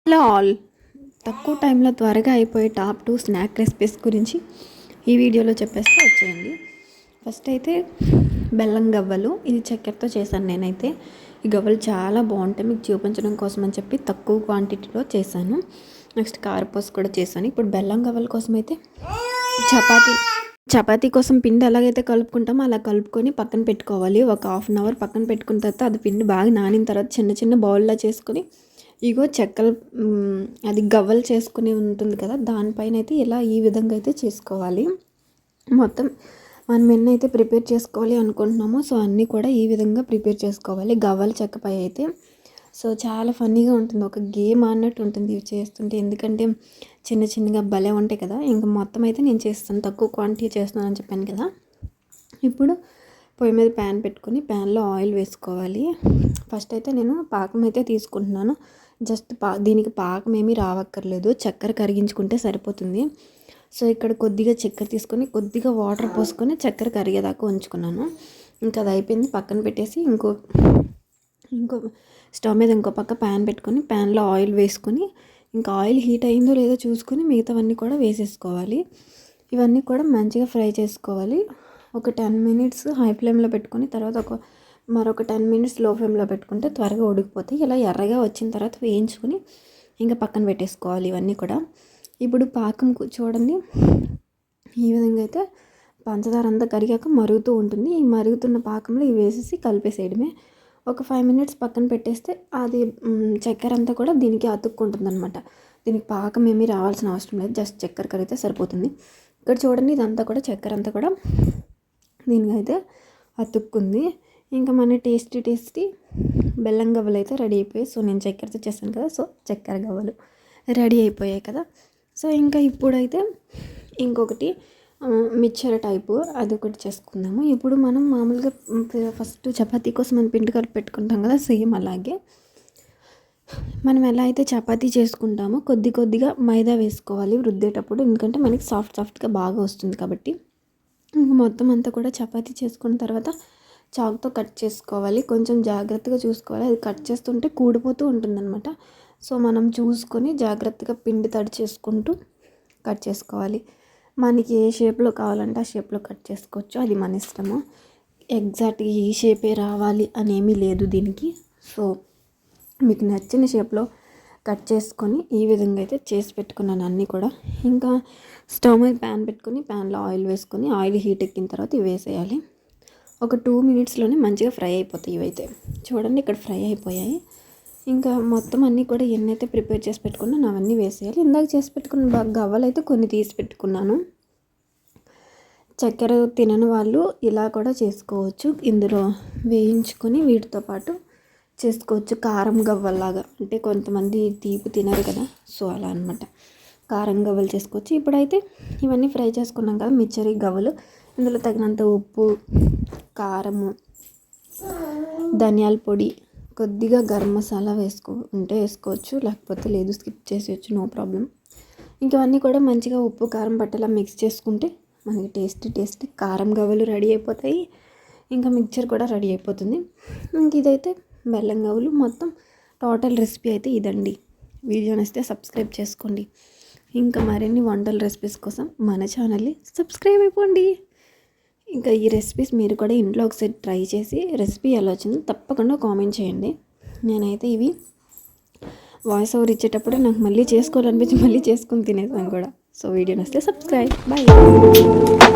Hello all, తక్కువ టైంలో త్వరగా అయిపోయే టాప్ 2 స్నాక్ రెసిపీస్ గురించి ఈ వీడియోలో చెప్పేస్తే వచ్చేయండి. ఫస్ట్ అయితే బెల్లం గవ్వలు, ఇది చక్కెరతో చేశాను నేనైతే. ఈ గవ్వలు చాలా బాగుంటాయి, మీకు చూపించడం కోసం అని చెప్పి తక్కువ క్వాంటిటీలో చేశాను. నెక్స్ట్ కారపూస కూడా చేశాను. ఇప్పుడు బెల్లం గవ్వల కోసం అయితే చపాతీ కోసం పిండి ఎలాగైతే కలుపుకుంటామో అలా కలుపుకొని పక్కన పెట్టుకోవాలి. ఒక హాఫ్ అన్ అవర్ పక్కన పెట్టుకున్న తర్వాత అది పిండి బాగా నానిన తర్వాత చిన్న చిన్న బౌల్లో చేసుకొని ఇగో చెక్కలు అది గవ్వలు చేసుకుని ఉంటుంది కదా, దానిపైన అయితే ఇలా ఈ విధంగా అయితే చేసుకోవాలి. మొత్తం మనం ఎన్నైతే ప్రిపేర్ చేసుకోవాలి అనుకుంటున్నామో సో అన్నీ కూడా ఈ విధంగా ప్రిపేర్ చేసుకోవాలి గవ్వల చెక్కపై అయితే. సో చాలా ఫన్నీగా ఉంటుంది, ఒక గేమ్ అన్నట్టు ఉంటుంది ఇవి చేస్తుంటే, ఎందుకంటే చిన్న చిన్నగా భలే ఉంటాయి కదా. ఇంకా మొత్తం అయితే నేను చేస్తాను, తక్కువ క్వాంటిటీ చేస్తున్నాను అని చెప్పాను కదా. ఇప్పుడు పొయ్యి మీద ప్యాన్ పెట్టుకొని ప్యాన్లో ఆయిల్ వేసుకోవాలి. ఫస్ట్ అయితే నేను పాకం అయితే తీసుకుంటున్నాను. జస్ట్ దీనికి పాకం ఏమీ రావక్కర్లేదు, చక్కెర కరిగించుకుంటే సరిపోతుంది. సో ఇక్కడ కొద్దిగా చక్కెర తీసుకొని కొద్దిగా వాటర్ పోసుకొని చక్కెర కరిగేదాకా ఉంచుకున్నాను. ఇంకా అది అయిపోయింది, పక్కన పెట్టేసి ఇంకో స్టవ్ మీద ఇంకో పక్క ప్యాన్ పెట్టుకొని ప్యాన్లో ఆయిల్ వేసుకొని ఇంకా ఆయిల్ హీట్ అయిందో లేదో చూసుకొని మిగతావన్నీ కూడా వేసేసుకోవాలి. ఇవన్నీ కూడా మంచిగా ఫ్రై చేసుకోవాలి. ఒక 10 మినిట్స్ హై ఫ్లేమ్లో పెట్టుకొని తర్వాత మరొక 10 మినిట్స్ లో ఫ్లేమ్లో పెట్టుకుంటే త్వరగా ఉడికిపోతాయి. ఇలా ఎర్రగా వచ్చిన తర్వాత వేయించుకొని ఇంకా పక్కన పెట్టేసుకోవాలి ఇవన్నీ కూడా. ఇప్పుడు పాకం చూడండి, ఈ విధంగా అయితే పంచదార అంతా కరిగాక మరుగుతూ ఉంటుంది. ఈ మరుగుతున్న పాకంలో ఇవి వేసేసి కలిపేసేయడమే. ఒక 5 మినిట్స్ పక్కన పెట్టేస్తే అది చక్కెర అంతా కూడా దీనికి అతుక్కుంటుంది అనమాట. దీనికి పాకం ఏమీ రావాల్సిన అవసరం లేదు, జస్ట్ చక్కెర కరిగితే సరిపోతుంది. ఇక్కడ చూడండి, ఇదంతా కూడా చక్కెర అంతా కూడా దీనికైతే అతుక్కుంది. ఇంకా మన టేస్టీ బెల్లం గవ్వలు అయితే రెడీ అయిపోయాయి. సో నేను చక్కెరతో చేస్తాను కదా, సో చక్కెర గవ్వలు రెడీ అయిపోయాయి కదా. సో ఇంకా ఇప్పుడైతే ఇంకొకటి మిక్చర్ టైపు అది ఒకటి చేసుకుందాము. ఇప్పుడు మనం మామూలుగా ఫస్ట్ చపాతీ కోసం మనం పిండి కలిపి పెట్టుకుంటాం కదా, సేమ్ అలాగే మనం ఎలా అయితే చపాతీ చేసుకుంటామో కొద్దిగా మైదా వేసుకోవాలి రుద్దేటప్పుడు, ఎందుకంటే మనకి సాఫ్ట్గా బాగా వస్తుంది కాబట్టి. ఇంక మొత్తం అంతా కూడా చపాతీ చేసుకున్న తర్వాత చాకుతో కట్ చేసుకోవాలి. కొంచెం జాగ్రత్తగా చూసుకోవాలి, అది కట్ చేస్తుంటే కూడిపోతూ ఉంటుందన్నమాట. సో మనం చూసుకొని జాగ్రత్తగా పిండి తడి చేసుకుంటూ కట్ చేసుకోవాలి. మనకి ఏ షేప్లో కావాలంటే ఆ షేప్లో కట్ చేసుకోవచ్చు, అది మన ఇష్టము. ఎగ్జాక్ట్గా ఈ షేపే రావాలి అనేమీ లేదు దీనికి. సో మీకు నచ్చిన షేప్లో కట్ చేసుకొని ఈ విధంగా అయితే చేసి పెట్టుకున్నాను అన్నీ కూడా. ఇంకా స్టవ్ మీద ప్యాన్ పెట్టుకొని ప్యాన్లో ఆయిల్ వేసుకొని ఆయిల్ హీట్ ఎక్కిన తర్వాత ఇవి వేసేయాలి. ఒక 2 మినిట్స్లోనే మంచిగా ఫ్రై అయిపోతాయి ఇవైతే. చూడండి ఇక్కడ ఫ్రై అయిపోయాయి. ఇంకా మొత్తం అన్నీ కూడా ఎన్నైతే ప్రిపేర్ చేసి పెట్టుకున్నాను అవన్నీ వేసేయాలి. ఇందాక చేసి పెట్టుకున్న గవ్వలు అయితే కొన్ని తీసి పెట్టుకున్నాను. చక్కెర తినని వాళ్ళు ఇలా కూడా చేసుకోవచ్చు, ఇందులో వేయించుకొని వీటితో పాటు చేసుకోవచ్చు. కారం గవ్వల్లాగా, అంటే కొంతమంది తీపి తినరు కదా, సో అలా అనమాట. కారం గవ్వలు చేసుకోవచ్చు. ఇప్పుడైతే ఇవన్నీ ఫ్రై చేసుకున్నాం కదా మిక్చర్ గవ్వలు, ఇందులో తగినంత ఉప్పు, కారము, ధనియాల పొడి, కొద్దిగా గరం మసాలా వేసుకోవచ్చు, లేకపోతే లేదు, స్కిప్ చేసేయచ్చు, నో ప్రాబ్లం. ఇంకవన్నీ కూడా మంచిగా ఉప్పు కారం పట్టేలా మిక్స్ చేసుకుంటే మనకి టేస్టీ కారం గవ్వలు రెడీ అయిపోతాయి. ఇంకా మిక్చర్ కూడా రెడీ అయిపోతుంది. ఇంక ఇదైతే బెల్లం గవ్వలు. మొత్తం టోటల్ రెసిపీ అయితే ఇదండి. వీడియో నచ్చితే సబ్స్క్రైబ్ చేసుకోండి. ఇంకా మరిన్ని వంటల రెసిపీస్ కోసం మన ఛానల్ని సబ్స్క్రైబ్ అయిపోండి. ఇంకా ఈ రెసిపీస్ మీరు కూడా ఇంట్లో ఒకసారి ట్రై చేసి రెసిపీ ఎలా వచ్చిందో తప్పకుండా కామెంట్ చేయండి. నేనైతే ఇవి వాయిస్ ఓవర్ ఇచ్చేటప్పుడు నాకు మళ్ళీ చేసుకోవాలనిపించి మళ్ళీ చేసుకొని తినేసాను కూడా. సో వీడియో నచ్చితే సబ్స్క్రైబ్, బాయ్.